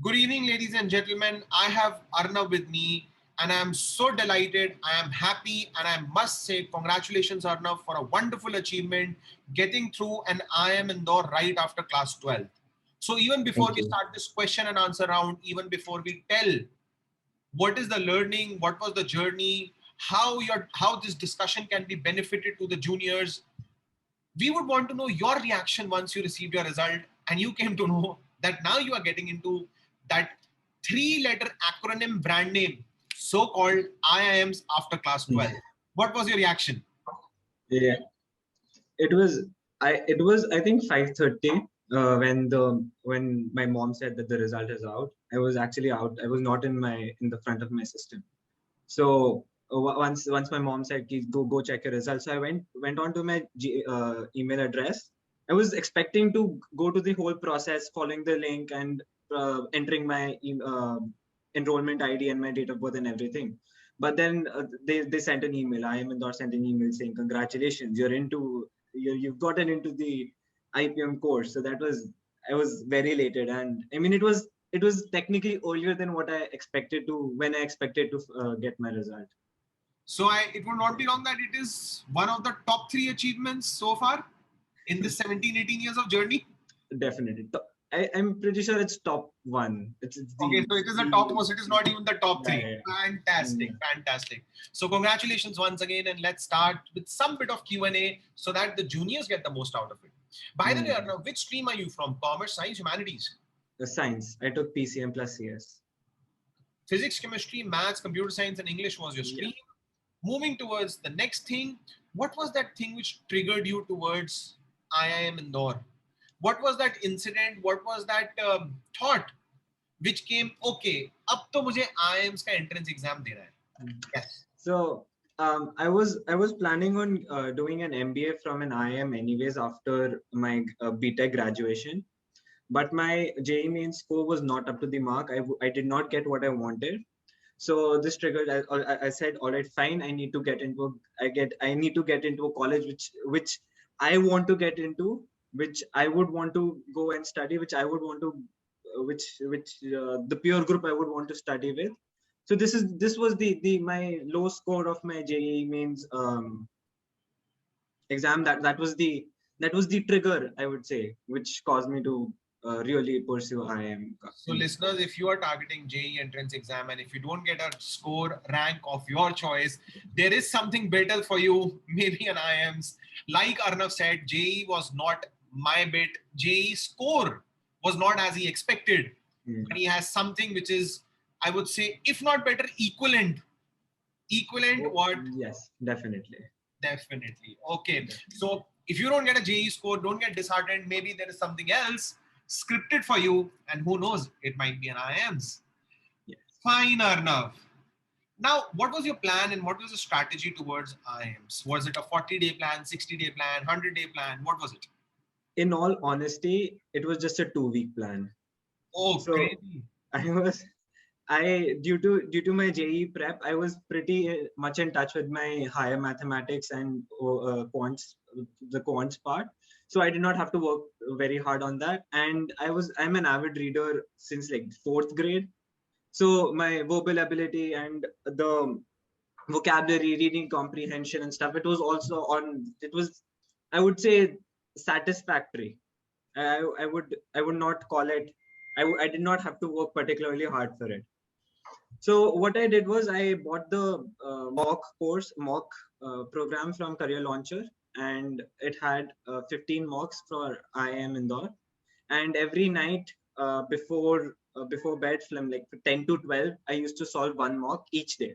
Good evening, ladies and gentlemen. I have Arnav with me, and I am so delighted. I am happy, and I must say, congratulations, Arnav, for a wonderful achievement getting through an IIM Indore right after class 12. So, even before Thank we you. start this question and answer round, even before we tell what is the learning, what was the journey, how this discussion can be benefited to the juniors, we would want to know your reaction once you received your result and you came to know that now you are getting into that three-letter acronym brand name, so-called IIMs after class 12. What was your reaction? Yeah, it was I think 5:30 when my mom said that the result is out. I was actually out. I was not in the front of my system. So once my mom said, "Please go check your results," so I went on to my email address. I was expecting to go to the whole process, following the link and entering my enrollment ID and my date of birth and everything. But then they sent an email. IIM Indore sent an email saying, "Congratulations, you've gotten into the IPM course." So I was very elated, and I mean it was technically earlier than what I expected to when I expected to get my result. So it would not be wrong that it is one of the top three achievements so far in this 17, 18 years of journey. Definitely, I'm pretty sure it's top one. It's Okay, the so it is the the topmost. It is not even the top yeah, three. yeah, Fantastic, yeah. fantastic. So congratulations once again, and let's start with some bit of Q&A so that the juniors get the most out of it. By the way, Mm. Arnav, which stream are you from? Commerce, science, humanities? The science. I took PCM plus CS. Physics, chemistry, maths, computer science, and English was your Yeah. stream. Moving towards the next thing, what was that thing which triggered you towards IIM Indore? What was that incident? What was that thought which came, okay, अब तो मुझे IIMs का entrance exam देना है. Yes. So I was planning on doing an MBA from an IIM anyways after my BTech graduation, but my JEE main score was not up to the mark. I did not get what I wanted. So this triggered. I said, all right, fine. I need to get into a college which I want to get into, which I would want to go and study, which I would want to, which the peer group I would want to study with. So this was the my low score of my JEE mains exam. That was the trigger, I would say, which caused me to really pursue IIM. So listeners, if you are targeting JEE entrance exam and if you don't get a score rank of your choice, there is something better for you, maybe an IIMs. Like Arnav said, JEE was not my bit. JEE score was not as he expected. But he has something which is, I would say, if not better, equivalent. Equivalent what? Yes, definitely. Definitely. Okay. So if you don't get a JEE score, don't get disheartened. Maybe there is something else scripted for you, and who knows, it might be an IIMs. Yes. Fine, Arnav. Now, what was your plan and what was the strategy towards IIMs? Was it a 40-day plan, 60-day plan, 100-day plan? What was it? In all honesty, it was just a 2-week plan. Oh, So crazy. due to my JEE prep, I was pretty much in touch with my higher mathematics and quants, the quants part. So I did not have to work very hard on that. And I'm an avid reader since like 4th grade. So my verbal ability and the vocabulary, reading comprehension and stuff, it was, I would say, satisfactory. I would not call it, I did not have to work particularly hard for it. So what I did was I bought the mock program from Career Launcher, and it had 15 mocks for IIM Indore. And every night before bed, from like 10 to 12, I used to solve one mock each day.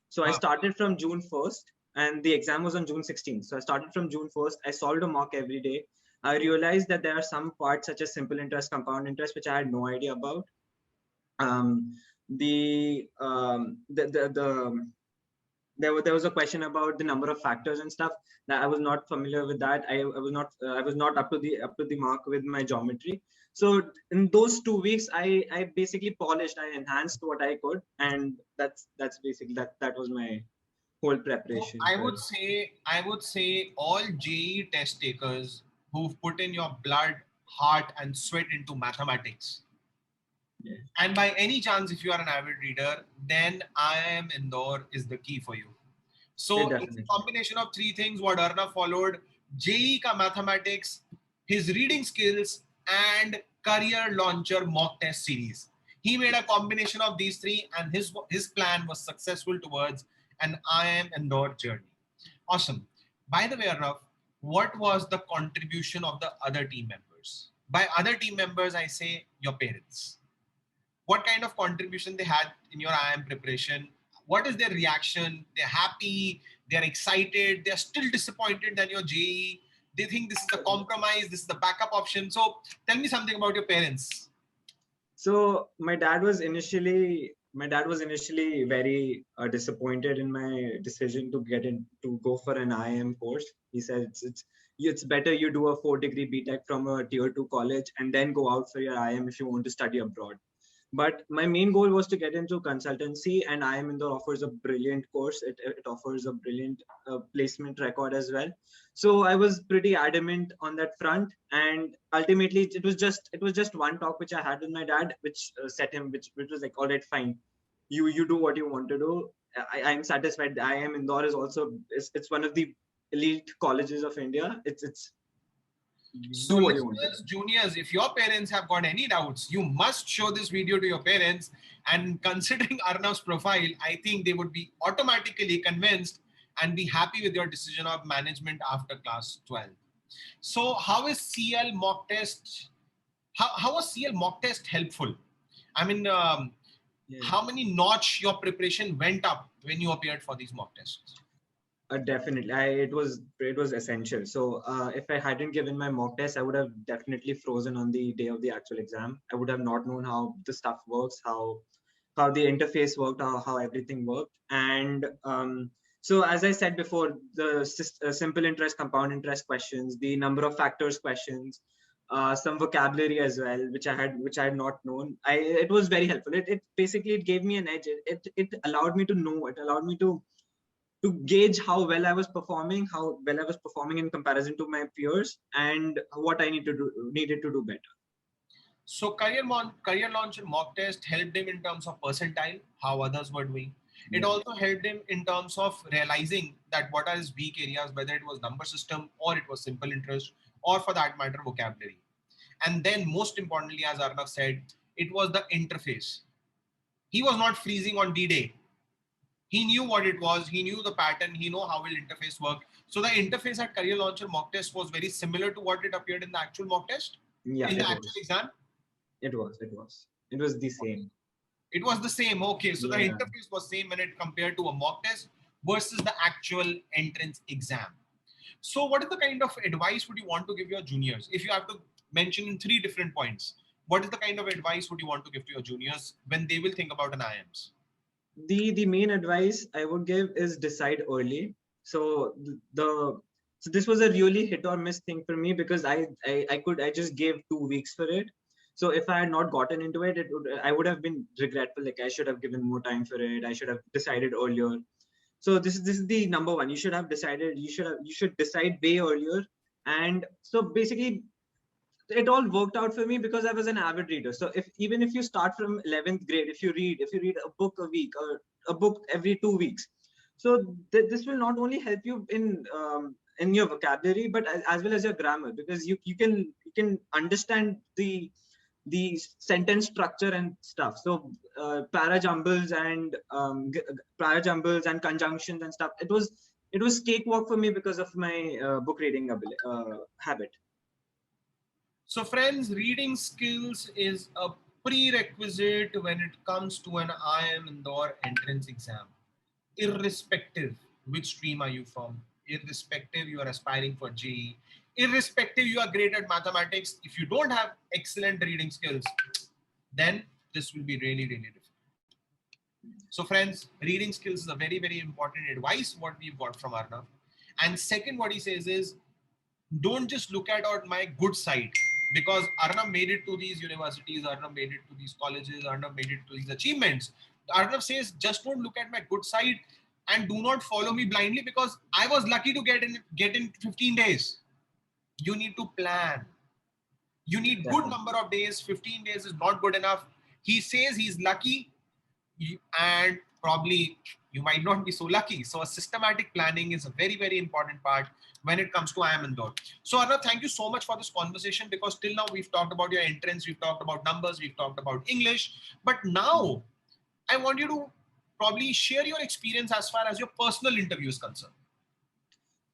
So I started from June 1st, and the exam was on June 16th. So I started from June 1st. I solved a mock every day. I realized that there are some parts such as simple interest, compound interest, which I had no idea about. Um, there was a question about the number of factors and stuff that I was not familiar with. That I was not up to the mark with my geometry. So in those 2 weeks, I basically polished, I enhanced what I could, and that's basically that was my whole So preparation I for would say all JEE test takers who've put in your blood, heart, and sweat into mathematics. Yeah, And by any chance, if you are an avid reader, then IIM Indore is the key for you. yeah, So it's a definitely. combination of three things what Arnav followed: JEE ka mathematics, his reading skills, and career launcher mock test series. He made a combination of these three, and his plan was successful towards an IIM Indore journey. Awesome. By the way, Arnav, what was the contribution of the other team members? By other team members, I say your parents. What kind of contribution they had in your IIM preparation? What is their reaction? They're happy, they're excited, they're still disappointed than your JE. They think this is a compromise, this is the backup option. So tell me something about your parents. So my dad was initially very disappointed in my decision to get in to go for an IIM course. He said it's better you do a 4 degree BTech from a tier 2 college and then go out for your IIM if you want to study abroad. But my main goal was to get into consultancy, and IIM Indore offers a brilliant course. It offers a brilliant placement record as well. So I was pretty adamant on that front, and ultimately it was just one talk which I had with my dad, which set him, which was like, all right, fine, you do what you want to do. I'm satisfied. IIM Indore is also it's one of the elite colleges of India. It's So, do what you want to do. listeners, juniors, if your parents have got any doubts, you must show this video to your parents. And considering Arnav's profile, I think they would be automatically convinced and be happy with your decision of management after class 12. So, how is CL mock test? How was CL mock test helpful? I mean, Yeah. how many notch your preparation went up when you appeared for these mock tests? Definitely, it was essential. So if I hadn't given my mock test, I would have definitely frozen on the day of the actual exam. I would have not known how the stuff works, how the interface worked, how everything worked. And so, as I said before, the simple interest, compound interest questions, the number of factors questions, some vocabulary as well, which I had not known. It was very helpful. It basically it gave me an edge. It allowed me to know. It allowed me to gauge how well I was performing, how well I was performing in comparison to my peers, and what I needed to do better. So career launch and mock test helped him in terms of percentile, how others were doing. It Yeah. also helped him in terms of realizing that what are his weak areas, whether it was number system or it was simple interest, or for that matter, vocabulary. And then most importantly, as Arnav said, it was the interface. He was not freezing on D-Day. He knew what it was, he knew the pattern, he knew how will interface work. So the interface at career launcher mock test was very similar to what it appeared in the actual mock test, Yeah, in the it actual was. exam. It was the same. It was the same. Okay, so the Yeah. interface was same when it compared to a mock test versus the actual entrance exam. So, what is the kind of advice would you want to give your juniors? If you have to mention in three different points, what is the kind of advice would you want to give to your juniors when they will think about an IIMs? The main advice I would give is decide early. So so this was a really hit or miss thing for me, because I just gave 2 weeks for it. So if I had not gotten into it, I would have been regretful. Like, I should have given more time for it. I should have decided earlier. So this is the number one. You should decide way earlier. And so basically, it all worked out for me because I was an avid reader. So even if you start from 11th grade, if you read a book a week, or a book every 2 weeks, so this will not only help you in your vocabulary, but as well as your grammar, because you can understand the sentence structure and stuff. So parajumbles and parajumbles and conjunctions and stuff. It was cakewalk for me because of my book reading habit. So, friends, reading skills is a prerequisite when it comes to an IIM Indore entrance exam. Irrespective which stream are you from, irrespective you are aspiring for JE, irrespective you are great at mathematics, if you don't have excellent reading skills, then this will be really, really difficult. So friends, reading skills is a very, very important advice what we've got from Arnav. And second, what he says is, don't just look at my good side, because Arnav made it to these universities, Arnav made it to these colleges, Arnav made it to these achievements. Arnav says, just don't look at my good side and do not follow me blindly, because I was lucky to get in 15 days. You need to plan. You need good Definitely. number of days. 15 days is not good enough. He says he's lucky, and probably you might not be so lucky. So a systematic planning is a very, very important part when it comes to I am Indore. So Arnav, thank you so much for this conversation, because till now we've talked about your entrance, we've talked about numbers, we've talked about English, but now I want you to probably share your experience as far as your personal interview is concerned.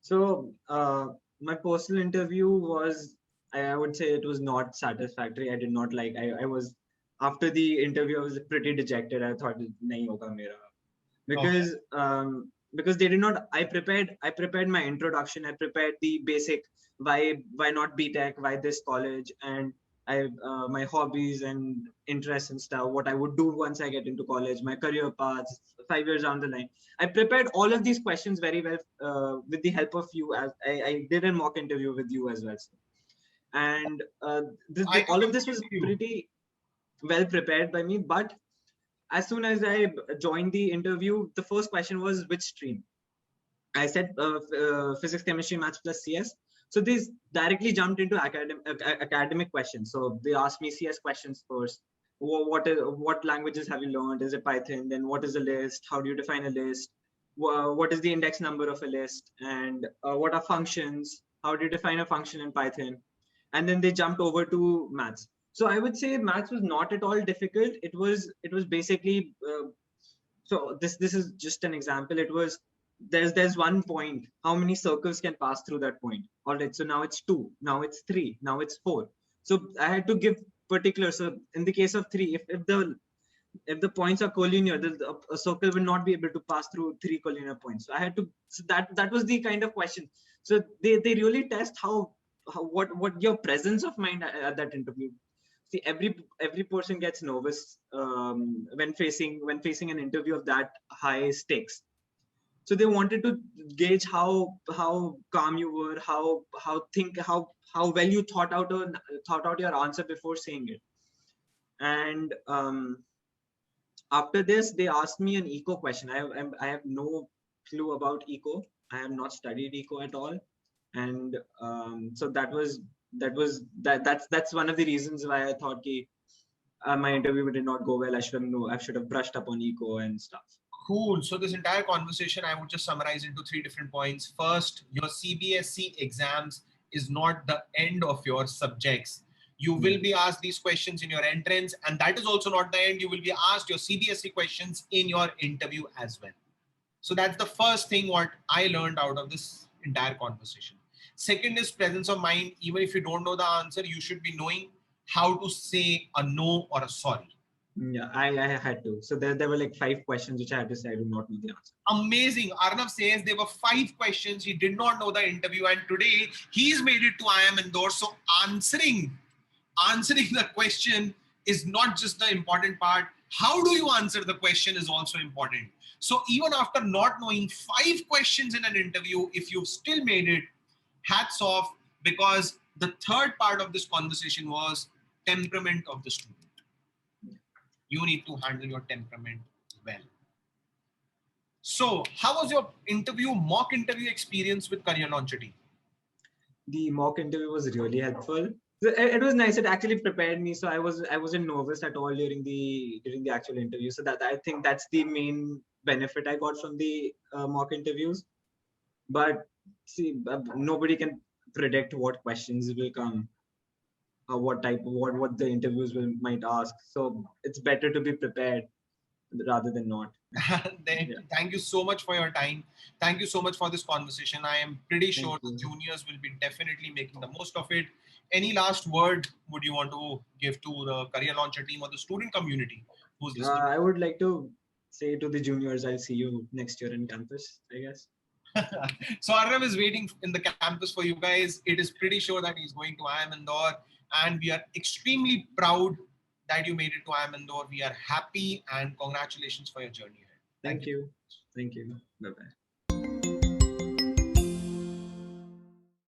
So my personal interview was, I would say it was not satisfactory. I did not like. I was, after the interview, I was pretty dejected. I thought nahi hoga mera, Okay. because they did not. I prepared my introduction. I prepared the basic, why not BTech, why this college, and I my hobbies and interests and stuff, what I would do once I get into college, my career paths 5 years down the line. I prepared all of these questions very well, with the help of you, as I did a mock interview with you as well. And I can all of this complete was you. pretty well prepared by me. But as soon as I joined the interview, the first question was which stream. I said physics, chemistry, maths plus CS. So these directly jumped into academic questions. So they asked me CS questions first. What languages have you learned? Is it Python? Then what is a list? How do you define a list? What is the index number of a list? And what are functions? How do you define a function in Python? And then they jumped over to maths. So I would say maths was not at all difficult. It was basically so this is just an example. It was, there's one point, how many circles can pass through that point. All right, so now it's 2, now it's 3, now it's 4. So I had to give particulars. So in the case of 3, if the points are collinear, a circle will not be able to pass through 3 collinear points. So I had to, so that was the kind of question. So they really test how what your presence of mind at that interview. See, every person gets nervous when facing an interview of that high stakes. So they wanted to gauge how calm you were, how well you thought out your answer before saying it. And after this, they asked me an eco question. I have no clue about eco. I have not studied eco at all. And so that's one of the reasons why I thought my interview did not go well. I should have brushed up on eco and stuff. Cool. So this entire conversation, I would just summarize into three different points. First, your CBSE exams is not the end of your subjects. You will Yeah. be asked these questions in your entrance, and that is also not the end. You will be asked your CBSE questions in your interview as well. So that's the first thing what I learned out of this entire conversation. Second is presence of mind. Even if you don't know the answer, you should be knowing how to say a no or a sorry. Yeah, I had to. So there were like 5 questions which I had to say I do not know the answer. Amazing. Arnav says there were 5 questions. He did not know the interview, and today he's made it to I am Indore. So answering the question is not just the important part. How do you answer the question is also important. So even after not knowing 5 questions in an interview, if you've still made it, hats off, because the third part of this conversation was temperament of the student. You need to handle your temperament well. So, how was your mock interview experience with Career Launcher team? The mock interview was really helpful. So it was nice. It actually prepared me, so I wasn't nervous at all during the actual interview. So that, I think, that's the main benefit I got from the mock interviews. But see, nobody can predict what questions will come, what the interviews might ask. So it's better to be prepared rather than not. Yeah. Thank you so much for your time. Thank you so much for this conversation. I am pretty Thank sure the you. juniors will be definitely making the most of it. Any last word would you want to give to the Career Launcher team or the student community who's listening? I would like to say to the juniors, I'll see you next year in campus, I guess. So Arnav is waiting in the campus for you guys. It is pretty sure that he's going to IIM Indore, and we are extremely proud that you made it to IIM Indore. We are happy and congratulations for your journey ahead. Thank Thank you. you. Thank you. Bye bye.